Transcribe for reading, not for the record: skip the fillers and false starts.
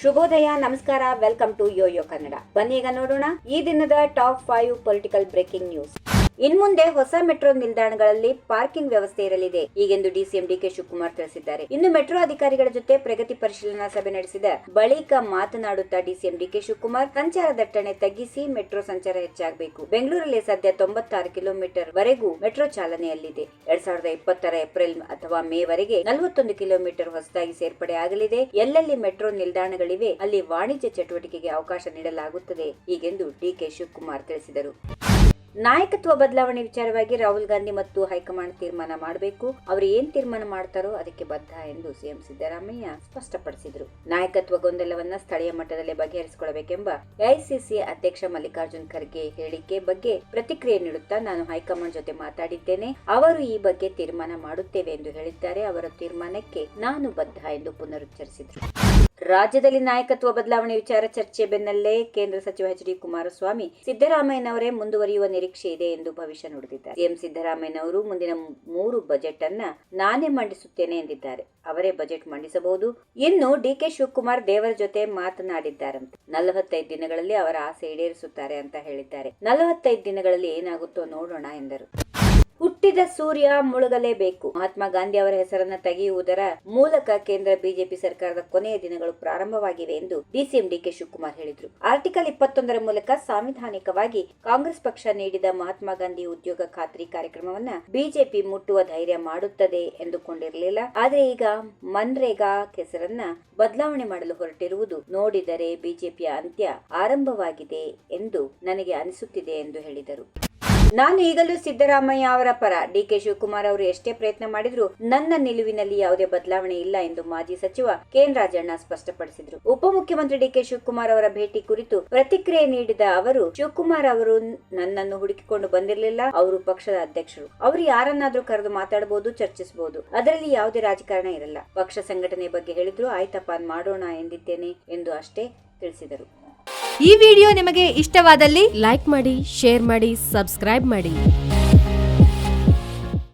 ಶುಭೋದಯ, ನಮಸ್ಕಾರ, welcome to Yoyo Kannada. ಬನ್ನಿ ಈಗ ನೋಡೋಣ ಈ ದಿನದ ಟಾಪ್ 5 ಪೊಲಿಟಿಕಲ್ ಬ್ರೇಕಿಂಗ್ ನ್ಯೂಸ್. ಇನ್ಮುಂದೆ ಹೊಸ ಮೆಟ್ರೋ ನಿಲ್ದಾಣಗಳಲ್ಲಿ ಪಾರ್ಕಿಂಗ್ ವ್ಯವಸ್ಥೆ ಇರಲಿದೆ ಹೀಗೆಂದು ಡಿಸಿಎಂ ಡಿಕೆ ಶಿವಕುಮಾರ್ ತಿಳಿಸಿದ್ದಾರೆ. ಇನ್ನು ಮೆಟ್ರೋ ಅಧಿಕಾರಿಗಳ ಜೊತೆ ಪ್ರಗತಿ ಪರಿಶೀಲನಾ ಸಭೆ ನಡೆಸಿದ ಬಳಿಕ ಮಾತನಾಡುತ್ತಾ ಡಿಸಿಎಂ ಡಿಕೆ ಶಿವಕುಮಾರ್ ಸಂಚಾರ ದಟ್ಟಣೆ ತಗ್ಗಿಸಿ ಮೆಟ್ರೋ ಸಂಚಾರ ಹೆಚ್ಚಾಗಬೇಕು. ಬೆಂಗಳೂರಲ್ಲಿ ಸದ್ಯ 96 ಕಿಲೋಮೀಟರ್ ವರೆಗೂ ಮೆಟ್ರೋ ಚಾಲನೆಯಲ್ಲಿದೆ. 2020ರ ಏಪ್ರಿಲ್ ಅಥವಾ ಮೇ ವರೆಗೆ 41 ಕಿಲೋಮೀಟರ್ ಹೊಸದಾಗಿ ಸೇರ್ಪಡೆ ಆಗಲಿದೆ. ಎಲ್ಲೆಲ್ಲಿ ಮೆಟ್ರೋ ನಿಲ್ದಾಣಗಳಿವೆ ಅಲ್ಲಿ ವಾಣಿಜ್ಯ ಚಟುವಟಿಕೆಗೆ ಅವಕಾಶ ನೀಡಲಾಗುತ್ತದೆ ಹೀಗೆಂದು ಡಿಕೆ ಶಿವಕುಮಾರ್ ತಿಳಿಸಿದರು. ನಾಯಕತ್ವ ಬದಲಾವಣೆ ವಿಚಾರವಾಗಿ ರಾಹುಲ್ ಗಾಂಧಿ ಮತ್ತು ಹೈಕಮಾಂಡ್ ತೀರ್ಮಾನ ಮಾಡಬೇಕು. ಅವರು ಏನ್ ತೀರ್ಮಾನ ಮಾಡ್ತಾರೋ ಅದಕ್ಕೆ ಬದ್ಧ ಎಂದು ಸಿಎಂ ಸಿದ್ದರಾಮಯ್ಯ ಸ್ಪಷ್ಟಪಡಿಸಿದರು. ನಾಯಕತ್ವ ಗೊಂದಲವನ್ನ ಸ್ಥಳೀಯ ಮಟ್ಟದಲ್ಲೇ ಬಗೆಹರಿಸಿಕೊಳ್ಳಬೇಕೆಂಬ ಎಐಸಿಸಿ ಅಧ್ಯಕ್ಷ ಮಲ್ಲಿಕಾರ್ಜುನ್ ಖರ್ಗೆ ಹೇಳಿಕೆ ಬಗ್ಗೆ ಪ್ರತಿಕ್ರಿಯೆ ನೀಡುತ್ತಾ, ನಾನು ಹೈಕಮಾಂಡ್ ಜೊತೆ ಮಾತಾಡಿದ್ದೇನೆ, ಅವರು ಈ ಬಗ್ಗೆ ತೀರ್ಮಾನ ಮಾಡುತ್ತೇವೆ ಎಂದು ಹೇಳಿದ್ದಾರೆ. ಅವರ ತೀರ್ಮಾನಕ್ಕೆ ನಾನು ಬದ್ಧ ಎಂದು ಪುನರುಚ್ಚರಿಸಿದರು. ರಾಜ್ಯದಲ್ಲಿ ನಾಯಕತ್ವ ಬದಲಾವಣೆ ವಿಚಾರ ಚರ್ಚೆ ಬೆನ್ನಲ್ಲೇ ಕೇಂದ್ರ ಸಚಿವ ಎಚ್ ಡಿ ಕುಮಾರಸ್ವಾಮಿ ಸಿದ್ದರಾಮಯ್ಯನವರೇ ಮುಂದುವರಿಯುವ ನಿರೀಕ್ಷೆ ಇದೆ ಎಂದು ಭವಿಷ್ಯ ನುಡಿದಿದ್ದಾರೆ. ಸಿಎಂ ಸಿದ್ದರಾಮಯ್ಯನವರು ಮುಂದಿನ 3 ಬಜೆಟ್ ಅನ್ನ ನಾನೇ ಮಂಡಿಸುತ್ತೇನೆ ಎಂದಿದ್ದಾರೆ. ಅವರೇ ಬಜೆಟ್ ಮಂಡಿಸಬಹುದು. ಇನ್ನು ಡಿಕೆ ಶಿವಕುಮಾರ್ ದೇವರ ಜೊತೆ ಮಾತನಾಡಿದ್ದಾರಂತೆ. 45 ದಿನಗಳಲ್ಲಿ ಅವರ ಆಸೆ ಈಡೇರಿಸುತ್ತಾರೆ ಅಂತ ಹೇಳಿದ್ದಾರೆ. 45 ದಿನಗಳಲ್ಲಿ ಏನಾಗುತ್ತೋ ನೋಡೋಣ ಎಂದರು. ಹುಟ್ಟಿದ ಸೂರ್ಯ ಮುಳುಗಲೇಬೇಕು. ಮಹಾತ್ಮ ಗಾಂಧಿ ಅವರ ಹೆಸರನ್ನ ತೆಗೆಯುವುದರ ಮೂಲಕ ಕೇಂದ್ರ ಬಿಜೆಪಿ ಸರ್ಕಾರದ ಕೊನೆಯ ದಿನಗಳು ಪ್ರಾರಂಭವಾಗಿವೆ ಎಂದು ಡಿಸಿಎಂ ಡಿಕೆ ಶಿವಕುಮಾರ್ ಹೇಳಿದರು. ಆರ್ಟಿಕಲ್ 21ರ ಮೂಲಕ ಸಾಂವಿಧಾನಿಕವಾಗಿ ಕಾಂಗ್ರೆಸ್ ಪಕ್ಷ ನೀಡಿದ ಮಹಾತ್ಮ ಗಾಂಧಿ ಉದ್ಯೋಗ ಖಾತ್ರಿ ಕಾರ್ಯಕ್ರಮವನ್ನ ಬಿಜೆಪಿ ಮುಟ್ಟುವ ಧೈರ್ಯ ಮಾಡುತ್ತದೆ ಎಂದುಕೊಂಡಿರಲಿಲ್ಲ. ಆದರೆ ಈಗ ಮನ್ರೇಗಾ ಹೆಸರನ್ನ ಬದಲಾವಣೆ ಮಾಡಲು ಹೊರಟಿರುವುದು ನೋಡಿದರೆ ಬಿಜೆಪಿಯ ಅಂತ್ಯ ಆರಂಭವಾಗಿದೆ ಎಂದು ನನಗೆ ಅನಿಸುತ್ತಿದೆ ಎಂದು ಹೇಳಿದರು. ನಾನು ಈಗಲೂ ಸಿದ್ದರಾಮಯ್ಯ ಅವರ ಪರ. ಡಿಕೆ ಶಿವಕುಮಾರ್ ಅವರು ಎಷ್ಟೇ ಪ್ರಯತ್ನ ಮಾಡಿದ್ರು ನನ್ನ ನಿಲುವಿನಲ್ಲಿ ಯಾವುದೇ ಬದಲಾವಣೆ ಇಲ್ಲ ಎಂದು ಮಾಜಿ ಸಚಿವ ಕೆಎನ್ ರಾಜಣ್ಣ ಸ್ಪಷ್ಟಪಡಿಸಿದರು. ಉಪಮುಖ್ಯಮಂತ್ರಿ ಡಿಕೆ ಶಿವಕುಮಾರ್ ಅವರ ಭೇಟಿ ಕುರಿತು ಪ್ರತಿಕ್ರಿಯೆ ನೀಡಿದ ಅವರು, ಶಿವಕುಮಾರ್ ಅವರು ನನ್ನನ್ನು ಹುಡುಕಿಕೊಂಡು ಬಂದಿರಲಿಲ್ಲ. ಅವರು ಪಕ್ಷದ ಅಧ್ಯಕ್ಷರು. ಅವರು ಯಾರನ್ನಾದ್ರೂ ಕರೆದು ಮಾತಾಡಬಹುದು, ಚರ್ಚಿಸಬಹುದು. ಅದರಲ್ಲಿ ಯಾವುದೇ ರಾಜಕಾರಣ ಇರಲ್ಲ. ಪಕ್ಷ ಸಂಘಟನೆ ಬಗ್ಗೆ ಹೇಳಿದ್ರು, ಆಯ್ತಪ್ಪ ಮಾಡೋಣ ಎಂದಿದ್ದೇನೆ ಎಂದು ಅಷ್ಟೇ ತಿಳಿಸಿದರು. ಈ ವಿಡಿಯೋ ನಿಮಗೆ ಇಷ್ಟವಾದಲ್ಲಿ ಲೈಕ್ ಮಾಡಿ, ಶೇರ್ ಮಾಡಿ, ಸಬ್ಸ್ಕ್ರೈಬ್ ಮಾಡಿ.